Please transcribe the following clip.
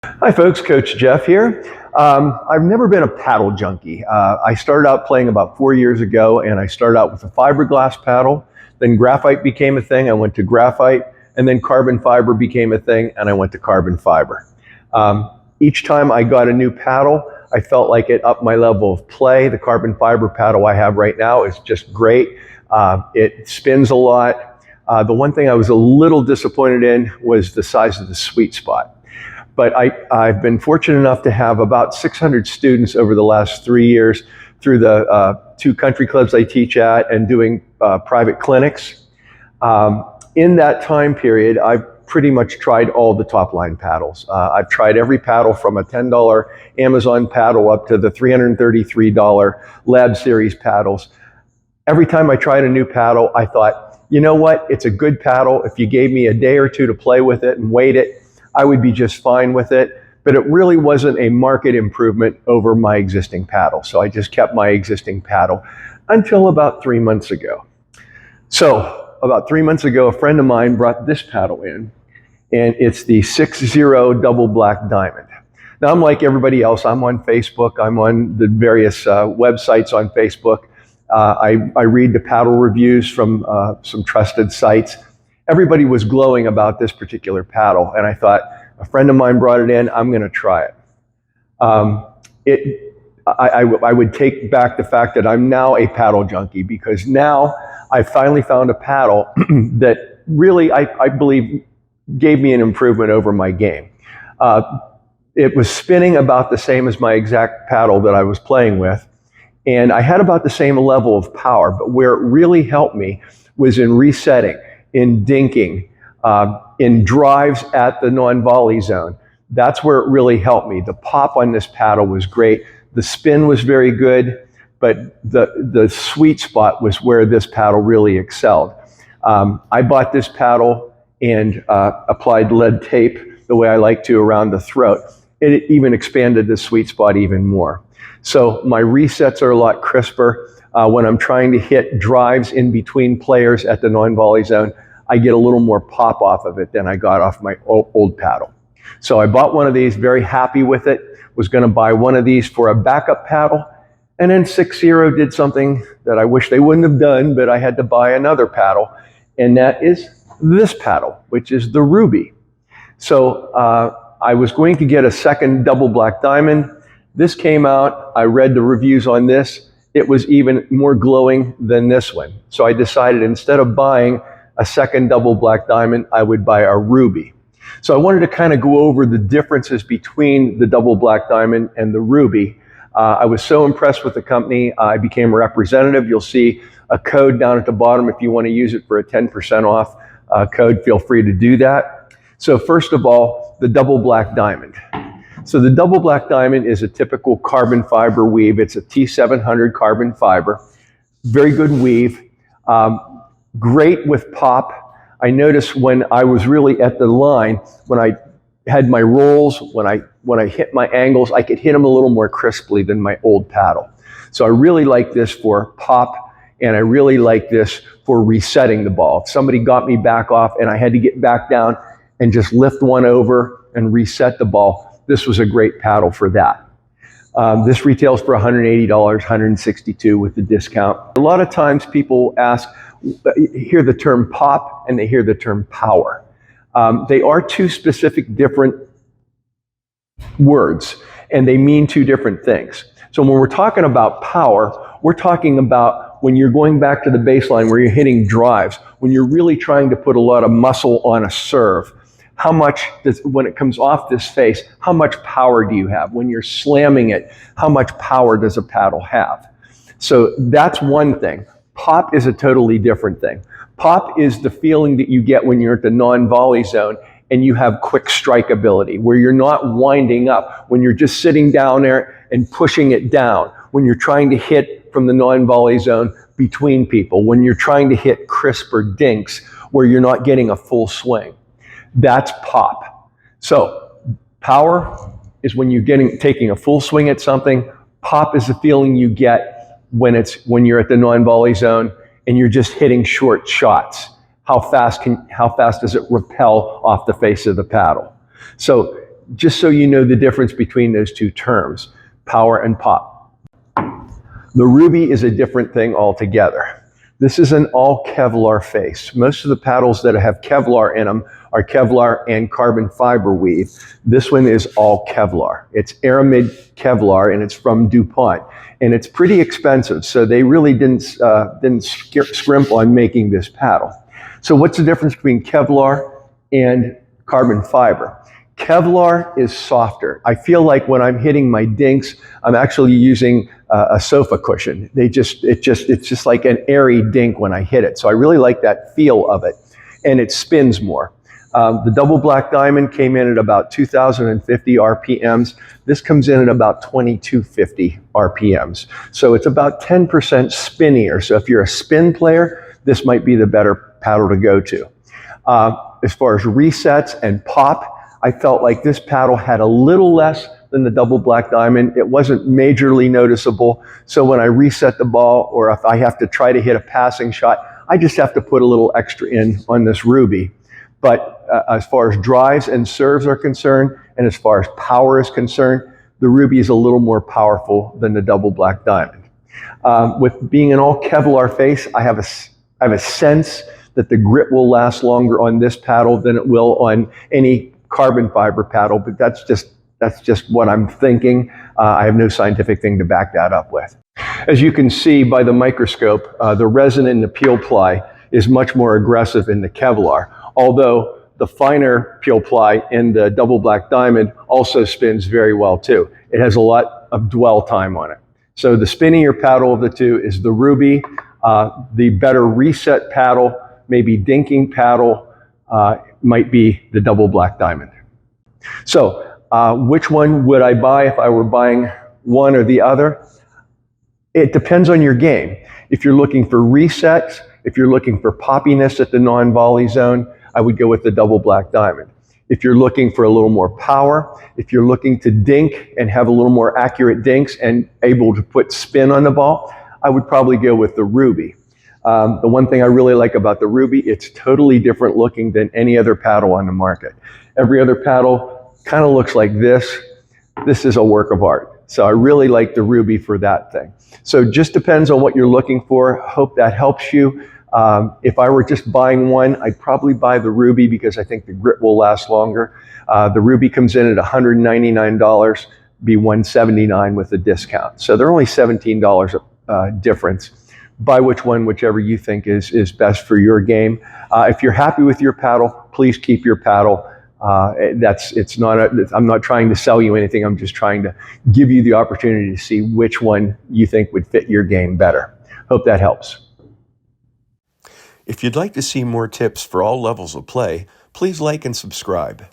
Hi folks, Coach Jeff here. I've never been a paddle junkie. I started out playing about 4 years ago, and I started out with a fiberglass paddle. Then graphite became a thing. I went to graphite, and then carbon fiber became a thing, and I went to carbon fiber. Each time I got a new paddle, I felt like it upped my level of play. The carbon fiber paddle I have right now is just great. It spins a lot. The one thing I was a little disappointed in was the size of the sweet spot. But I've been fortunate enough to have about 600 students over the last 3 years through the 2 country clubs I teach at and doing private clinics. In that time period, I've pretty much tried all the top line paddles. I've tried every paddle from a $10 Amazon paddle up to the $333 Lab Series paddles. Every time I tried a new paddle, I thought, you know what, it's a good paddle. If you gave me a day or two to play with it and weight it, I would be just fine with it, but it really wasn't a market improvement over my existing paddle. So I just kept my existing paddle until about 3 months ago. So about 3 months ago, a friend of mine brought this paddle in, and it's the 6-0 double black diamond. Now I'm like everybody else. I'm on Facebook. I'm on the various websites on Facebook. I read the paddle reviews from some trusted sites. Everybody was glowing about this particular paddle, and I thought, a friend of mine brought it in, I'm going to try it. I would take back the fact that I'm now a paddle junkie, because now I finally found a paddle that really, I believe, gave me an improvement over my game. It was spinning about the same as my exact paddle that I was playing with, and I had about the same level of power, but where it really helped me was in resetting, in dinking, in drives at the non-volley zone. That's where it really helped me. The pop on this paddle was great. The spin was very good, but the sweet spot was where this paddle really excelled. I bought this paddle and applied lead tape the way I like to around the throat. It even expanded the sweet spot even more. So my resets are a lot crisper. When I'm trying to hit drives in between players at the non-volley zone, I get a little more pop off of it than I got off my old paddle. So I bought one of these, very happy with it, was going to buy one of these for a backup paddle, and then 6-0 did something that I wish they wouldn't have done, but I had to buy another paddle, and that is this paddle, which is the Ruby. So I was going to get a second double black diamond. This came out, I read the reviews on this, it was even more glowing than this one. So I decided instead of buying a second double black diamond, I would buy a Ruby. So I wanted to kind of go over the differences between the double black diamond and the Ruby. I was so impressed with the company, I became a representative. You'll see a code down at the bottom if you want to use it for a 10% off code, feel free to do that. So first of all, the double black diamond. So the double black diamond is a typical carbon fiber weave. It's a T700 carbon fiber, very good weave, great with pop. I noticed when I was really at the line, when I had my rolls, when I hit my angles, I could hit them a little more crisply than my old paddle. So I really like this for pop, and I really like this for resetting the ball. If somebody got me back off and I had to get back down and just lift one over and reset the ball, this was a great paddle for that. This retails for $180, $162 with the discount. A lot of times people hear the term pop and they hear the term power. They are two specific different words, and they mean two different things. So when we're talking about power, we're talking about when you're going back to the baseline where you're hitting drives, when you're really trying to put a lot of muscle on a serve. How much when it comes off this face, how much power do you have? When you're slamming it, how much power does a paddle have? So that's one thing. Pop is a totally different thing. Pop is the feeling that you get when you're at the non-volley zone and you have quick strike ability, where you're not winding up, when you're just sitting down there and pushing it down, when you're trying to hit from the non-volley zone between people, when you're trying to hit crisper dinks where you're not getting a full swing. That's pop. So power is when you're taking a full swing at something. Pop is the feeling you get when you're at the non-volley zone and you're just hitting short shots. How fast does it repel off the face of the paddle? So just so you know the difference between those two terms, power and pop. The Ruby is a different thing altogether. This is an all Kevlar face. Most of the paddles that have Kevlar in them are Kevlar and carbon fiber weave. This one is all Kevlar. It's Aramid Kevlar, and it's from DuPont. And it's pretty expensive, so they really didn't scrimp on making this paddle. So what's the difference between Kevlar and carbon fiber? Kevlar is softer. I feel like when I'm hitting my dinks, I'm actually using a sofa cushion. It's just like an airy dink when I hit it. So I really like that feel of it, and it spins more. The double black diamond came in at about 2,050 RPMs. This comes in at about 2,250 RPMs. So it's about 10% spinnier. So if you're a spin player, this might be the better paddle to go to. As far as resets and pop, I felt like this paddle had a little less than the double black diamond. It wasn't majorly noticeable. So when I reset the ball, or if I have to try to hit a passing shot, I just have to put a little extra in on this Ruby. But as far as drives and serves are concerned, and as far as power is concerned, the Ruby is a little more powerful than the double black diamond. With being an all Kevlar face, I have a sense that the grip will last longer on this paddle than it will on any carbon fiber paddle, but that's just what I'm thinking. I have no scientific thing to back that up with. As you can see by the microscope, the resin in the peel ply is much more aggressive in the Kevlar, although the finer peel ply in the double black diamond also spins very well too. It has a lot of dwell time on it. So the spinnier paddle of the two is the Ruby. The better reset paddle, maybe dinking paddle, might be the double black diamond. So which one would I buy if I were buying one or the other? It depends on your game. If you're looking for resets, if you're looking for poppiness at the non-volley zone, I would go with the double black diamond. If you're looking for a little more power, if you're looking to dink and have a little more accurate dinks and able to put spin on the ball, I would probably go with the Ruby. The one thing I really like about the Ruby, it's totally different looking than any other paddle on the market. Every other paddle kind of looks like this. This is a work of art. So I really like the Ruby for that thing. So it just depends on what you're looking for. Hope that helps you. If I were just buying one, I'd probably buy the Ruby because I think the grip will last longer. The Ruby comes in at $199, be $179 with a discount. So they're only $17 difference. Buy whichever you think is best for your game. If you're happy with your paddle, please keep your paddle. I'm not trying to sell you anything. I'm just trying to give you the opportunity to see which one you think would fit your game better. Hope that helps. If you'd like to see more tips for all levels of play, please like and subscribe.